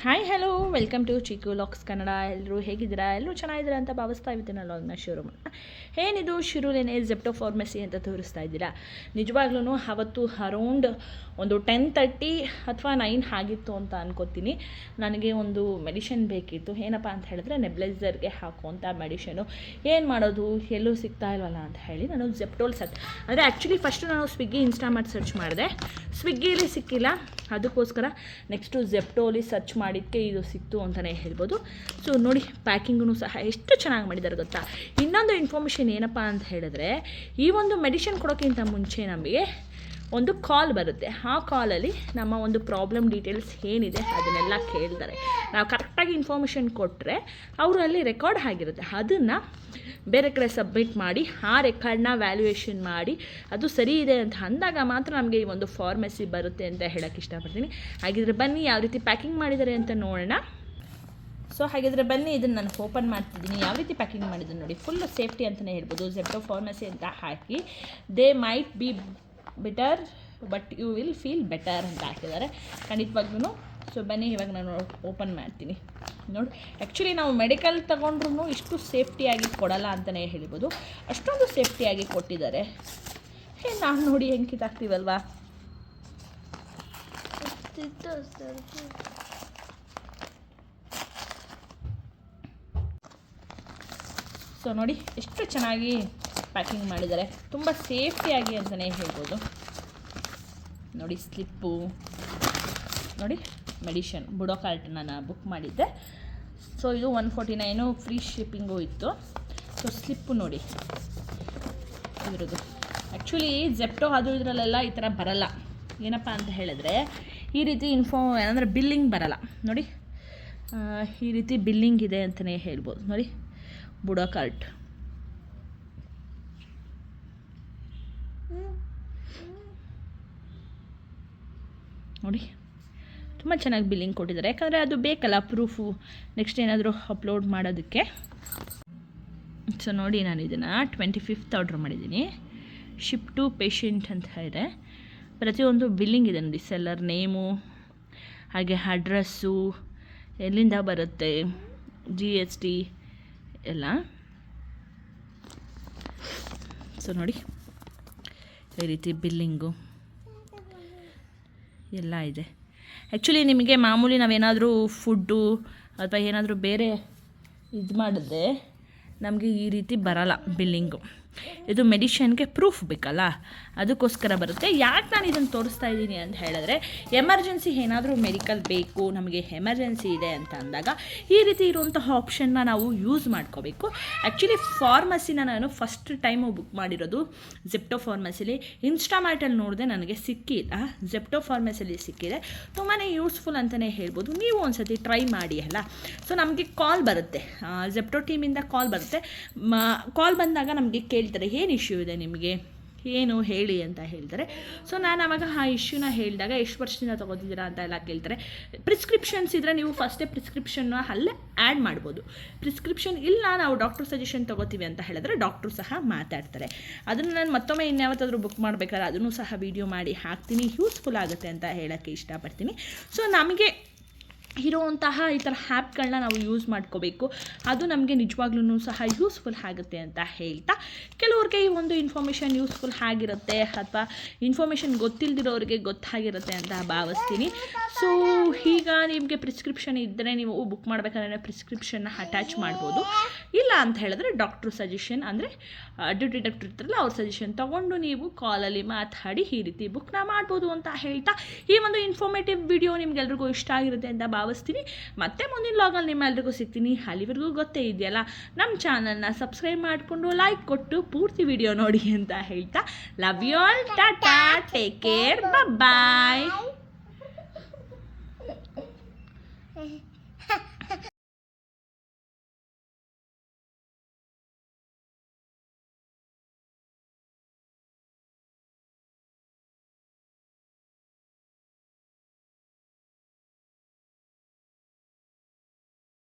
Hi hello welcome to Chikku ಲಾಕ್ಸ್ ಕನ್ನಡ. ಎಲ್ಲರೂ ಹೇಗಿದ್ದೀರಾ? ಎಲ್ಲರೂ ಚೆನ್ನಾಗಿದ್ದೀರಾ ಅಂತ ಭಾವಿಸ್ತಾ ಇದ್ದೀನಿ. ಲಾಗ್ನ ಶುರು ಮಾಡೋಣ. ಏನಿದು ಶುರುಲೇನೆ ಜೆಪ್ಟೋ ಫಾರ್ಮಸಿ ಅಂತ ತೋರಿಸ್ತಾ ಇದ್ದೀರಾ? ನಿಜವಾಗ್ಲೂ ಅವತ್ತು ಅರೌಂಡ್ ಒಂದು 10:30 ಅಥವಾ 9 ಆಗಿತ್ತು ಅಂತ ಅನ್ಕೋತೀನಿ. ನನಗೆ ಒಂದು ಮೆಡಿಷನ್ ಬೇಕಿತ್ತು. ಏನಪ್ಪ ಅಂತ ಹೇಳಿದ್ರೆ ನೆಬ್ಲೈಸರ್ಗೆ ಹಾಕುವಂಥ ಮೆಡಿಷನು. ಏನು ಮಾಡೋದು, ಎಲ್ಲೂ ಸಿಗ್ತಾ ಇಲ್ವಲ್ಲ ಅಂತ ಹೇಳಿ ನಾನು ಜೆಪ್ಟೋಲ್ ಅಂದರೆ ಆ್ಯಕ್ಚುಲಿ ಫಸ್ಟು ನಾನು ಸ್ವಿಗ್ಗಿ ಇನ್ಸ್ಟಾಮಾರ್ಟ್ ಸರ್ಚ್ ಮಾಡಿದೆ. ಸ್ವಿಗ್ಗಿಲಿ ಸಿಕ್ಕಿಲ್ಲ, ಅದಕ್ಕೋಸ್ಕರ ನೆಕ್ಸ್ಟು ಜೆಪ್ಟೋಲಿ ಸರ್ಚ್ ಮಾಡಿದ್ದಕ್ಕೆ ಇದು ಸಿಕ್ತು ಅಂತಲೇ ಹೇಳ್ಬೋದು. ಸೊ ನೋಡಿ, ಪ್ಯಾಕಿಂಗೂ ಸಹ ಎಷ್ಟು ಚೆನ್ನಾಗಿ ಮಾಡಿದ್ದಾರೆ ಗೊತ್ತಾ. ಇನ್ನೊಂದು ಇನ್ಫಾರ್ಮೇಷನ್ ಏನಪ್ಪ ಅಂತ ಹೇಳಿದ್ರೆ, ಈ ಒಂದು ಮೆಡಿಷನ್ ಕೊಡೋಕ್ಕಿಂತ ಮುಂಚೆ ನಮಗೆ ಒಂದು ಕಾಲ್ ಬರುತ್ತೆ. ಆ ಕಾಲಲ್ಲಿ ನಮ್ಮ ಒಂದು ಪ್ರಾಬ್ಲಮ್ ಡೀಟೇಲ್ಸ್ ಏನಿದೆ ಅದನ್ನೆಲ್ಲ ಕೇಳ್ತಾರೆ. ನಾವು ಕರೆಕ್ಟಾಗಿ ಇನ್ಫಾರ್ಮೇಷನ್ ಕೊಟ್ಟರೆ ಅವರಲ್ಲಿ ರೆಕಾರ್ಡ್ ಆಗಿರುತ್ತೆ. ಅದನ್ನು ಬೇರೆ ಕಡೆ ಸಬ್ಮಿಟ್ ಮಾಡಿ ಆ ರೆಕಾರ್ಡ್ನ ವ್ಯಾಲ್ಯೂಯೇಷನ್ ಮಾಡಿ ಅದು ಸರಿ ಇದೆ ಅಂತ ಅಂದಾಗ ಮಾತ್ರ ನಮಗೆ ಈ ಒಂದು ಫಾರ್ಮಸಿ ಬರುತ್ತೆ ಅಂತ ಹೇಳೋಕ್ಕೆ ಇಷ್ಟಪಡ್ತೀನಿ. ಹಾಗಿದ್ರೆ ಬನ್ನಿ ಯಾವ ರೀತಿ ಪ್ಯಾಕಿಂಗ್ ಮಾಡಿದ್ದಾರೆ ಅಂತ ನೋಡೋಣ. ಸೊ ಹಾಗಿದ್ರೆ ಬನ್ನಿ, ಇದನ್ನು ನಾನು ಓಪನ್ ಮಾಡ್ತಿದ್ದೀನಿ. ಯಾವ ರೀತಿ ಪ್ಯಾಕಿಂಗ್ ಮಾಡಿದ್ದೀನಿ ನೋಡಿ, ಫುಲ್ ಸೇಫ್ಟಿ ಅಂತಲೇ ಹೇಳ್ಬೋದು. ಜೆಪ್ಟೋ ಫಾರ್ಮಸಿ ಅಂತ ಹಾಕಿ they might be better but you will feel better ಅಂತ ಹಾಕಿದ್ದಾರೆ ಖಂಡಿತವಾಗ್ಲೂ. ಸೊ ಬನ್ನಿ ಇವಾಗ ನಾನು ಓಪನ್ ಮಾಡ್ತೀನಿ. ನೋಡಿ, ಆ್ಯಕ್ಚುಲಿ ನಾವು ಮೆಡಿಕಲ್ ತೊಗೊಂಡ್ರೂ ಇಷ್ಟು ಸೇಫ್ಟಿಯಾಗಿ ಕೊಡಲ್ಲ ಅಂತಲೇ ಹೇಳ್ಬೋದು. ಅಷ್ಟೊಂದು ಸೇಫ್ಟಿಯಾಗಿ ಕೊಟ್ಟಿದ್ದಾರೆ. ನಾನು ನೋಡಿ ಹೆಂಗೆ ಕಿತ್ತಾಕ್ತೀವಲ್ವಾ. ಸೊ ನೋಡಿ ಎಷ್ಟು ಚೆನ್ನಾಗಿ ಪ್ಯಾಕಿಂಗ್ ಮಾಡಿದ್ದಾರೆ, ತುಂಬ ಸೇಫ್ಟಿಯಾಗಿ ಅಂತಲೇ ಹೇಳ್ಬೋದು. ನೋಡಿ ಸ್ಲಿಪ್ಪು, ನೋಡಿ ಮೆಡಿಷನ್ ಬುಡೋಕಾರ್ಟ್ ನಾನು ಬುಕ್ ಮಾಡಿದ್ದೆ. ಸೊ ಇದು 149 ಫ್ರೀ ಶಿಪ್ಪಿಂಗು ಇತ್ತು. ಸೊ ಸ್ಲಿಪ್ಪು ನೋಡಿ ಇದ್ರದ್ದು. ಆ್ಯಕ್ಚುಲಿ ಜೆಪ್ಟೋ ಅದು ಇದರಲ್ಲೆಲ್ಲ ಈ ಥರ ಬರಲ್ಲ. ಏನಪ್ಪ ಅಂತ ಹೇಳಿದ್ರೆ ಈ ರೀತಿ ಏನಂದರೆ ಬಿಲ್ಲಿಂಗ್ ಬರಲ್ಲ. ನೋಡಿ ಈ ರೀತಿ ಬಿಲ್ಲಿಂಗ್ ಇದೆ ಅಂತಲೇ ಹೇಳ್ಬೋದು. ನೋಡಿ ಬುಡೋಕಾರ್ಟ್, ನೋಡಿ ತುಂಬ ಚೆನ್ನಾಗಿ ಬಿಲ್ಲಿಂಗ್ ಕೊಟ್ಟಿದ್ದಾರೆ. ಯಾಕಂದರೆ ಅದು ಬೇಕಲ್ಲ ಪ್ರೂಫು, ನೆಕ್ಸ್ಟ್ ಏನಾದರೂ ಅಪ್ಲೋಡ್ ಮಾಡೋದಕ್ಕೆ. ಸೊ ನೋಡಿ, ನಾನು ಇದನ್ನು 25th ಆರ್ಡ್ರ್ ಮಾಡಿದ್ದೀನಿ. ಶಿಪ್ ಟು ಪೇಷಂಟ್ ಅಂತ ಇದೆ. ಪ್ರತಿಯೊಂದು ಬಿಲ್ಲಿಂಗ್ ಇದೆ ನೋಡಿ, ಸೆಲ್ಲರ್ ನೇಮು, ಹಾಗೆ ಅಡ್ರೆಸ್ಸು, ಎಲ್ಲಿಂದ ಬರುತ್ತೆ, GST ಎಲ್ಲ. ಸೊ ನೋಡಿ ಈ ರೀತಿ ಬಿಲ್ಲಿಂಗು ಎಲ್ಲ ಇದೆ. ಆ್ಯಕ್ಚುಲಿ ನಿಮಗೆ ಮಾಮೂಲಿ ನಾವೇನಾದರೂ ಫುಡ್ಡು ಅಥವಾ ಏನಾದರೂ ಬೇರೆ ಇದು ಮಾಡಿದ್ರೆ ನಮಗೆ ಈ ರೀತಿ ಬರಲ್ಲ ಬಿಲ್ಲಿಂಗು. ಇದು ಮೆಡಿಷನ್ಗೆ ಪ್ರೂಫ್ ಬೇಕಲ್ಲ, ಅದಕ್ಕೋಸ್ಕರ ಬರುತ್ತೆ. ಯಾಕೆ ನಾನು ಇದನ್ನು ತೋರಿಸ್ತಾ ಇದ್ದೀನಿ ಅಂತ ಹೇಳಿದ್ರೆ, ಎಮರ್ಜೆನ್ಸಿ ಏನಾದರೂ ಮೆಡಿಕಲ್ ಬೇಕು, ನಮಗೆ ಎಮರ್ಜೆನ್ಸಿ ಇದೆ ಅಂತ ಅಂದಾಗ ಈ ರೀತಿ ಇರುವಂತಹ ಆಪ್ಷನ್ನ ನಾವು ಯೂಸ್ ಮಾಡ್ಕೋಬೇಕು. ಆ್ಯಕ್ಚುಲಿ ಫಾರ್ಮಸಿನ ನಾನು ಫಸ್ಟ್ ಟೈಮು ಬುಕ್ ಮಾಡಿರೋದು ಜೆಪ್ಟೋ ಫಾರ್ಮಸಿಲಿ. ಇನ್ಸ್ಟಾಮಾರ್ಟಲ್ಲಿ ನೋಡಿದೆ, ನನಗೆ ಸಿಕ್ಕಿಲ್ಲ. ಜೆಪ್ಟೋ ಫಾರ್ಮಸಿಲಿ ಸಿಕ್ಕಿದೆ. ತುಂಬಾ ಯೂಸ್ಫುಲ್ ಅಂತಲೇ ಹೇಳ್ಬೋದು. ನೀವು ಒಂದು ಸತಿ ಟ್ರೈ ಮಾಡಿ ಅಲ್ಲ. ಸೊ ನಮಗೆ ಕಾಲ್ ಬರುತ್ತೆ, ಜೆಪ್ಟೋ ಟೀಮಿಂದ ಕಾಲ್ ಬರುತ್ತೆ. ಕಾಲ್ ಬಂದಾಗ ನಮಗೆ ಕೇಳ್ತಾರೆ ಏನು ಇಶ್ಯೂ ಇದೆ ನಿಮಗೆ, ಏನು ಹೇಳಿ ಅಂತ ಹೇಳ್ತಾರೆ. ಸೊ ನಾನು ಆವಾಗ ಆ ಇಶ್ಯೂನ ಹೇಳಿದಾಗ ಎಷ್ಟು ವರ್ಷದಿಂದ ತೊಗೋತಿದ್ದೀರಾ ಅಂತ ಎಲ್ಲ ಕೇಳ್ತಾರೆ. ಪ್ರಿಸ್ಕ್ರಿಪ್ಷನ್ಸ್ ಇದ್ದರೆ ನೀವು ಫಸ್ಟೇ ಪ್ರಿಸ್ಕ್ರಿಪ್ಷನ್ನ ಅಲ್ಲೇ ಆ್ಯಡ್ ಮಾಡ್ಬೋದು. ಪ್ರಿಸ್ಕ್ರಿಪ್ಷನ್ ಇಲ್ಲ, ನಾವು ಡಾಕ್ಟರ್ ಸಜೆಷನ್ ತೊಗೋತೀವಿ ಅಂತ ಹೇಳಿದ್ರೆ ಡಾಕ್ಟ್ರು ಸಹ ಮಾತಾಡ್ತಾರೆ. ಅದನ್ನು ನಾನು ಮತ್ತೊಮ್ಮೆ ಇನ್ಯಾವತ್ತಾದರೂ ಬುಕ್ ಮಾಡಬೇಕಾದ್ರೆ ಅದನ್ನು ಸಹ ವೀಡಿಯೋ ಮಾಡಿ ಹಾಕ್ತೀನಿ. ಯೂಸ್ಫುಲ್ ಆಗುತ್ತೆ ಅಂತ ಹೇಳೋಕ್ಕೆ ಇಷ್ಟಪಡ್ತೀನಿ. ಸೊ ನಮಗೆ ಇರುವಂತಹ ಈ ಥರ ಆ್ಯಪ್ಗಳನ್ನ ನಾವು ಯೂಸ್ ಮಾಡ್ಕೋಬೇಕು. ಅದು ನಮಗೆ ನಿಜವಾಗ್ಲೂ ಸಹ ಯೂಸ್ಫುಲ್ ಆಗುತ್ತೆ ಅಂತ ಹೇಳ್ತಾ, ಕೆಲವ್ರಿಗೆ ಈ ಒಂದು ಇನ್ಫಾರ್ಮೇಷನ್ ಯೂಸ್ಫುಲ್ ಆಗಿರುತ್ತೆ ಅಥವಾ ಇನ್ಫಾರ್ಮೇಷನ್ ಗೊತ್ತಿಲ್ಲದಿರೋರಿಗೆ ಗೊತ್ತಾಗಿರುತ್ತೆ ಅಂತ ಭಾವಿಸ್ತೀನಿ. ಸೊ ಈಗ ನಿಮಗೆ ಪ್ರಿಸ್ಕ್ರಿಪ್ಷನ್ ಇದ್ದರೆ ನೀವು ಬುಕ್ ಮಾಡಬೇಕಾದ್ರೆ ಪ್ರಿಸ್ಕ್ರಿಪ್ಷನ್ನ ಅಟ್ಯಾಚ್ ಮಾಡ್ಬೋದು. ಇಲ್ಲ ಅಂತ ಹೇಳಿದ್ರೆ ಡಾಕ್ಟ್ರು ಸಜೆಷನ್, ಅಂದರೆ ಡ್ಯೂಟಿ ಡಾಕ್ಟ್ರ್ ಇರ್ತಾರಲ್ಲ ಅವ್ರ ಸಜೆಷನ್ ತೊಗೊಂಡು ನೀವು ಕಾಲಲ್ಲಿ ಮಾತಾಡಿ ಈ ರೀತಿ ಬುಕ್ನ ಮಾಡ್ಬೋದು ಅಂತ ಹೇಳ್ತಾ, ಈ ಒಂದು ಇನ್ಫಾರ್ಮೇಟಿವ್ ವಿಡಿಯೋ ನಿಮ್ಗೆಲ್ರಿಗೂ ಇಷ್ಟ ಆಗಿರುತ್ತೆ ಅಂತ ಭಾವಿಸ್ತೀನಿ. ಮತ್ತೆ ಮುಂದಿನ ಲಾಗಲ್ಲಿ ನಿಮ್ಮೆಲ್ರಿಗೂ ಸಿಗ್ತೀನಿ. ಅಲ್ಲಿವರೆಗೂ ಗೊತ್ತೇ ಇದೆಯಲ್ಲ, ನಮ್ಮ ಚಾನಲ್ನ ಸಬ್ಸ್ಕ್ರೈಬ್ ಮಾಡಿಕೊಂಡು ಲೈಕ್ ಕೊಟ್ಟು ಪೂರ್ತಿ ವಿಡಿಯೋ ನೋಡಿ ಅಂತ ಹೇಳ್ತಾ, love you all, tata, take care, bye.